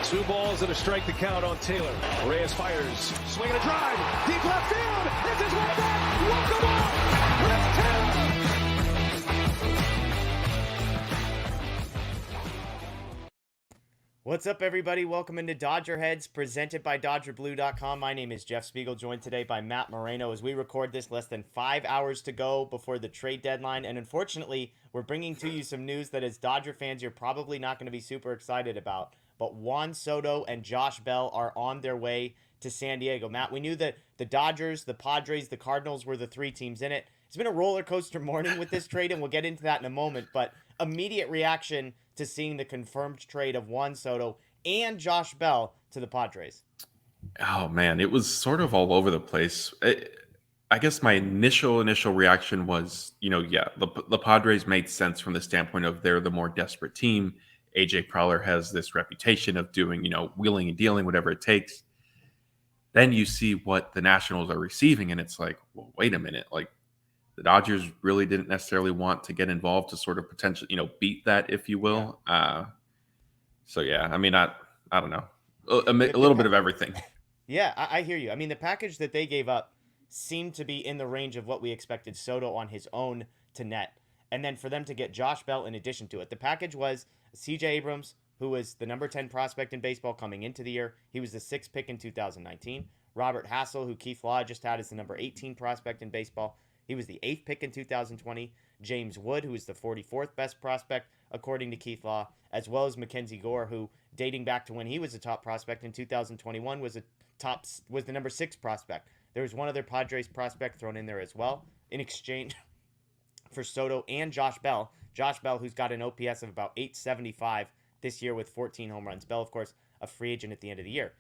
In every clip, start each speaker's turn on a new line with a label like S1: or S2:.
S1: Two balls and a strike to count on Taylor. Reyes fires, swinging a drive, deep left field. This is way back. Welcome up. Let's
S2: What's up, everybody? Welcome into DodgerHeads, presented by DodgerBlue.com. My name is Jeff Spiegel, joined today by Matt Moreno. As we record this, less than 5 hours to go before the trade deadline. And unfortunately, we're bringing to you some news that as Dodger fans, you're probably not going to be super excited about. But Juan Soto and Josh Bell are on their way to San Diego. Matt, we knew that the Dodgers, the Padres, the Cardinals were the three teams in it. It's been a roller coaster morning with this trade, and we'll get into that in a moment. But immediate reaction to seeing the confirmed trade of Juan Soto and Josh Bell to the Padres.
S3: Oh, man, it was sort of all over the place. I guess my initial reaction was, the Padres made sense from the standpoint of they're the more desperate team. AJ Preller has this reputation of doing, wheeling and dealing, whatever it takes. Then you see what the Nationals are receiving, and it's like, well, wait a minute. Like, the Dodgers really didn't necessarily want to get involved to sort of potentially, beat that, if you will. Yeah. I mean, I don't know. A little bit of everything.
S2: Yeah, I hear you. I mean, the package that they gave up seemed to be in the range of what we expected Soto on his own to net. And then for them to get Josh Bell in addition to it. The package was CJ Abrams, who was the number 10 prospect in baseball coming into the year. He was the 6th pick in 2019. Robert Hassel, who Keith Law just had as the number 18 prospect in baseball. He was the 8th pick in 2020. James Wood, who was the 44th best prospect, according to Keith Law, as well as Mackenzie Gore, who, dating back to when he was a top prospect in 2021, was the number 6 prospect. There was one other Padres prospect thrown in there as well, in exchange for Soto and Josh Bell. Josh Bell, who's got an OPS of about 875 this year with 14 home runs. Bell, of course, a free agent at the end of the year.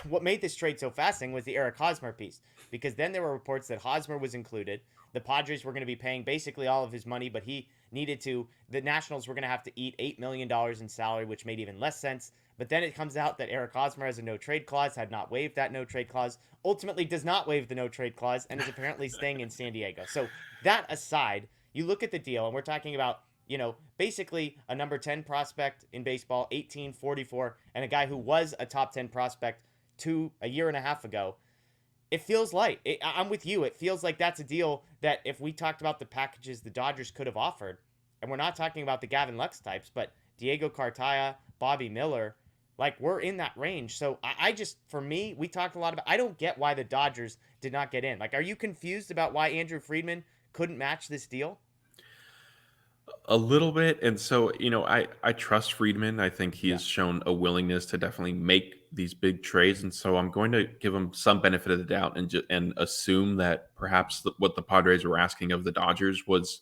S2: What made this trade so fascinating was the Eric Hosmer piece, because then there were reports that Hosmer was included. The Padres were going to be paying basically all of his money, but the Nationals were going to have to eat $8 million in salary, which made even less sense. But then it comes out that Eric Hosmer has a no-trade clause, had not waived that no-trade clause, ultimately does not waive the no-trade clause, and is apparently staying in San Diego. So that aside, you look at the deal, and we're talking about, basically a number 10 prospect in baseball, 18, 44, and a guy who was a top 10 prospect a year and a half ago. It feels light. I'm with you. It feels like that's a deal that if we talked about the packages the Dodgers could have offered, and we're not talking about the Gavin Lux types, but Diego Cartaya, Bobby Miller, like, we're in that range. So for me, we talked a lot about, I don't get why the Dodgers did not get in. Like, are you confused about why Andrew Friedman couldn't match this deal?
S3: A little bit. And so, I trust Friedman. I think he has shown a willingness to definitely make these big trades. And so I'm going to give him some benefit of the doubt and assume that perhaps what the Padres were asking of the Dodgers was,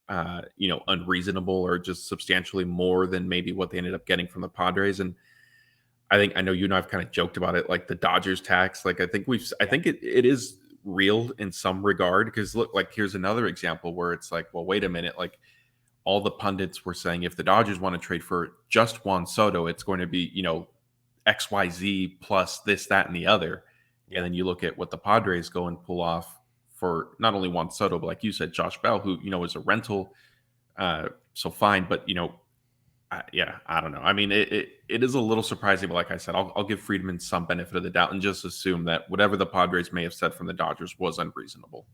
S3: unreasonable or just substantially more than maybe what they ended up getting from the Padres. And I know you and I've kind of joked about it, like the Dodgers tax. Like, I think it is real in some regard, because look, like, here's another example where it's like, well, wait a minute, like, all the pundits were saying if the Dodgers want to trade for just Juan Soto, it's going to be, XYZ plus this, that, and the other. Yeah. And then you look at what the Padres go and pull off for not only Juan Soto, but like you said, Josh Bell, who, is a rental. So fine. But, I don't know. I mean, it is a little surprising, but like I said, I'll give Friedman some benefit of the doubt and just assume that whatever the Padres may have said from the Dodgers was unreasonable.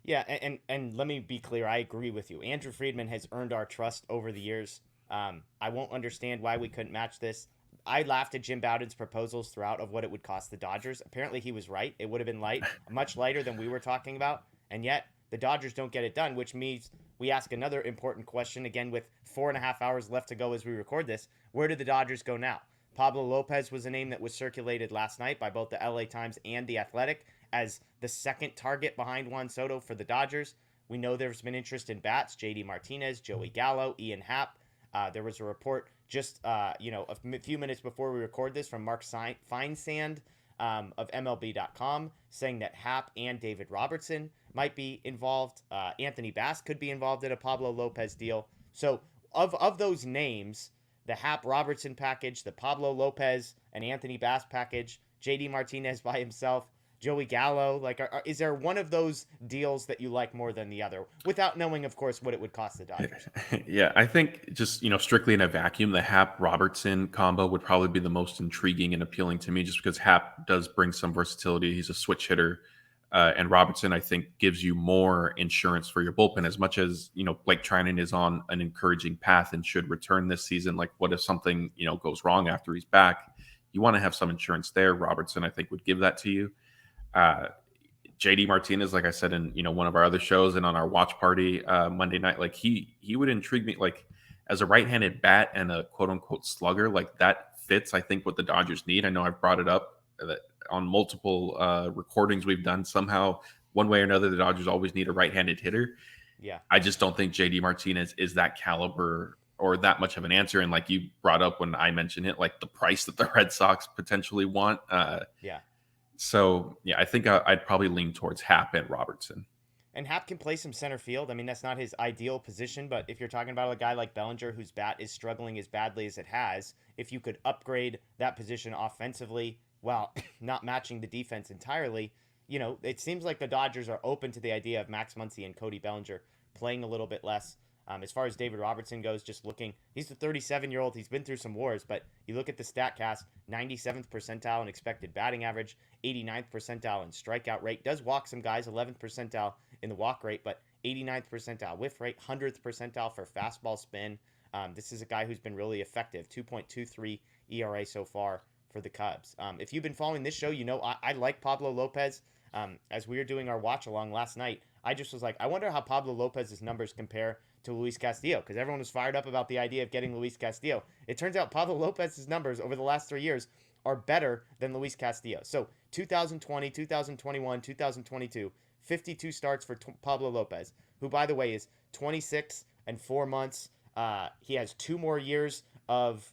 S2: Yeah, and let me be clear. I agree with you. Andrew Friedman has earned our trust over the years. I won't understand why we couldn't match this. I laughed at Jim Bowden's proposals throughout of what it would cost the Dodgers. Apparently, he was right. It would have been much lighter than we were talking about. And yet, the Dodgers don't get it done, which means we ask another important question, again, with 4.5 hours left to go as we record this. Where do the Dodgers go now? Pablo Lopez was a name that was circulated last night by both the LA Times and The Athletic as the second target behind Juan Soto for the Dodgers. We know there's been interest in bats, JD Martinez, Joey Gallo, Ian Happ. There was a report just a few minutes before we record this from Mark Feinsand of MLB.com saying that Happ and David Robertson might be involved. Anthony Bass could be involved in a Pablo Lopez deal. So of those names, the Happ Robertson package, the Pablo Lopez and Anthony Bass package, JD Martinez by himself, Joey Gallo? Like, is there one of those deals that you like more than the other, without knowing, of course, what it would cost the Dodgers?
S3: Yeah, I think just strictly in a vacuum, the Hap Robertson combo would probably be the most intriguing and appealing to me, just because Hap does bring some versatility. He's a switch hitter, and Robertson I think gives you more insurance for your bullpen. As much as Blake Trinan is on an encouraging path and should return this season, like what if something goes wrong after he's back? You want to have some insurance there. Robertson I think would give that to you. Uh, JD Martinez, like I said in one of our other shows and on our watch party Monday night, like he would intrigue me, like as a right-handed bat and a quote unquote slugger, like that fits I think what the Dodgers need. I know I've brought it up that on multiple recordings we've done. Somehow, one way or another, the Dodgers always need a right-handed hitter.
S2: Yeah,
S3: I just don't think JD Martinez is that caliber or that much of an answer. And like you brought up when I mentioned it, like the price that the Red Sox potentially want.
S2: yeah.
S3: So, yeah, I think I'd probably lean towards Hap and Robertson.
S2: And Hap can play some center field. I mean, that's not his ideal position, but if you're talking about a guy like Bellinger whose bat is struggling as badly as it has, if you could upgrade that position offensively while not matching the defense entirely, it seems like the Dodgers are open to the idea of Max Muncy and Cody Bellinger playing a little bit less. As far as David Robertson goes, just looking, he's the 37-year-old. He's been through some wars, but you look at the StatCast, 97th percentile in expected batting average, 89th percentile in strikeout rate. Does walk some guys, 11th percentile in the walk rate, but 89th percentile whiff rate, 100th percentile for fastball spin. This is a guy who's been really effective, 2.23 ERA so far for the Cubs. If you've been following this show, I like Pablo Lopez. As we were doing our watch along last night, I just was like, I wonder how Pablo Lopez's numbers compare to Luis Castillo, because everyone was fired up about the idea of getting Luis Castillo. It turns out Pablo Lopez's numbers over the last 3 years are better than Luis Castillo. So 2020, 2021, 2022, 52 starts for Pablo Lopez, who, by the way, is 26 and 4 months. He has 2 more years of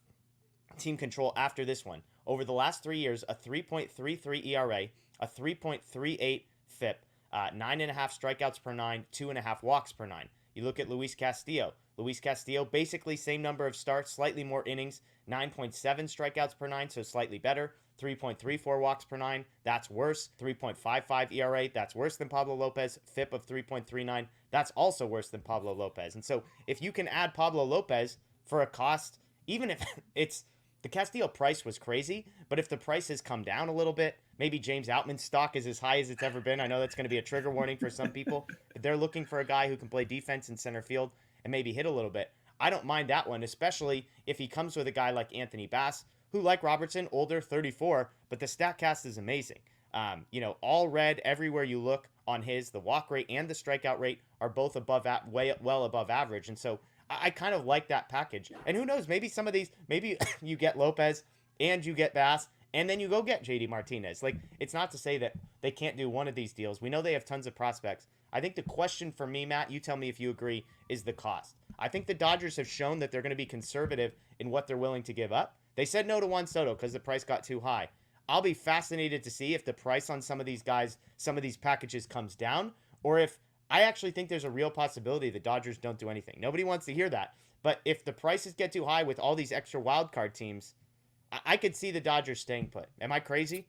S2: team control after this one. Over the last 3 years, a 3.33 ERA, a 3.38 FIP, 9.5 strikeouts per 9, 2.5 walks per 9. You look at Luis Castillo. Luis Castillo, basically same number of starts, slightly more innings, 9.7 strikeouts per 9, so slightly better. 3.34 walks per 9, that's worse. 3.55 ERA, that's worse than Pablo Lopez. FIP of 3.39, that's also worse than Pablo Lopez. And so if you can add Pablo Lopez for a cost, even if it's the Castillo price was crazy, but if the price has come down a little bit, maybe James Outman's stock is as high as it's ever been. I know that's going to be a trigger warning for some people. If they're looking for a guy who can play defense in center field and maybe hit a little bit, I don't mind that one, especially if he comes with a guy like Anthony Bass, who, like Robertson, older, 34, but the StatCast is amazing. All red everywhere you look on his. The walk rate and the strikeout rate are both well above average, and so I kind of like that package. And who knows, maybe some of these, maybe you get Lopez and you get Bass, and then you go get JD Martinez. Like, it's not to say that they can't do one of these deals. We know they have tons of prospects. I think the question for me, Matt, you tell me if you agree, is the cost. I think the Dodgers have shown that they're going to be conservative in what they're willing to give up. They said no to Juan Soto because the price got too high. I'll be fascinated to see if the price on some of these guys, some of these packages comes down, or if I actually think there's a real possibility the Dodgers don't do anything. Nobody wants to hear that. But if the prices get too high with all these extra wild card teams, I could see the Dodgers staying put. Am I crazy?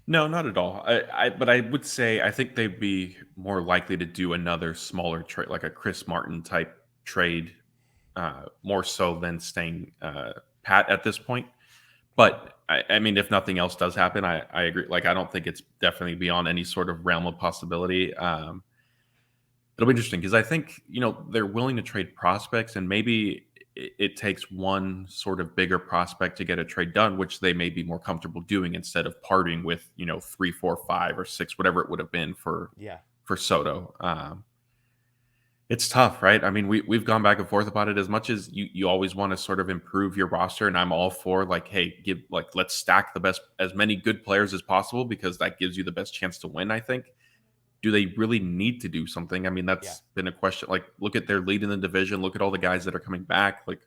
S3: No, not at all. But I would say I think they'd be more likely to do another smaller trade, like a Chris Martin type trade, more so than staying pat at this point. But I mean, if nothing else does happen, I agree. Like, I don't think it's definitely beyond any sort of realm of possibility. It'll be interesting because I think they're willing to trade prospects, and maybe it takes one sort of bigger prospect to get a trade done, which they may be more comfortable doing instead of parting with 3, 4, 5, or 6, whatever it would have been for Soto. It's tough, right? I mean, we've gone back and forth about it. As much as you always want to sort of improve your roster, and I'm all for like, hey, let's stack the best, as many good players as possible, because that gives you the best chance to win, I think. Do they really need to do something? I mean, that's been a question. Like, look at their lead in the division. Look at all the guys that are coming back. Like,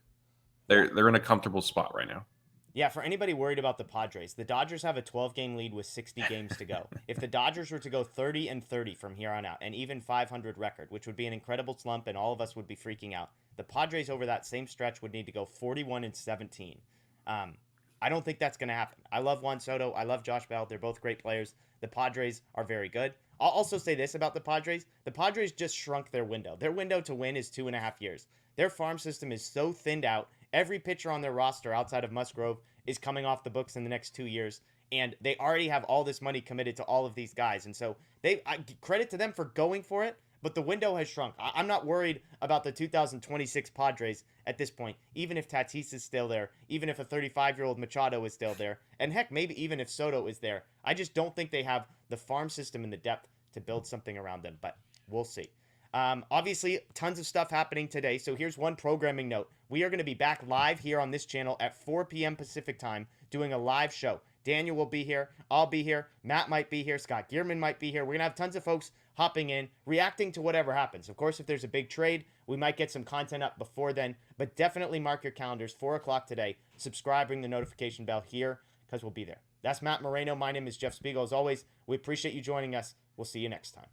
S3: they're in a comfortable spot right now.
S2: Yeah, for anybody worried about the Padres, the Dodgers have a 12-game lead with 60 games to go. If the Dodgers were to go 30-30 from here on out, and even 500 record, which would be an incredible slump, and all of us would be freaking out, the Padres over that same stretch would need to go 41-17. I I don't think that's going to happen. I love Juan Soto. I love Josh Bell. They're both great players. The Padres are very good. I'll also say this about the Padres. The Padres just shrunk their window. Their window to win is 2.5 years. Their farm system is so thinned out. Every pitcher on their roster outside of Musgrove is coming off the books in the next 2 years. And they already have all this money committed to all of these guys. And so credit to them for going for it. But the window has shrunk. I'm not worried about the 2026 Padres at this point, even if Tatis is still there, even if a 35-year-old Machado is still there, and heck, maybe even if Soto is there. I just don't think they have the farm system and the depth to build something around them, but we'll see. Obviously, tons of stuff happening today, so here's one programming note. We are going to be back live here on this channel at 4 p.m. Pacific time doing a live show. Daniel will be here. I'll be here. Matt might be here. Scott Gierman might be here. We're going to have tons of folks hopping in, reacting to whatever happens. Of course, if there's a big trade, we might get some content up before then, but definitely mark your calendars, 4 o'clock today. Subscribe, ring the notification bell here, because we'll be there. That's Matt Moreno. My name is Jeff Spiegel. As always, we appreciate you joining us. We'll see you next time.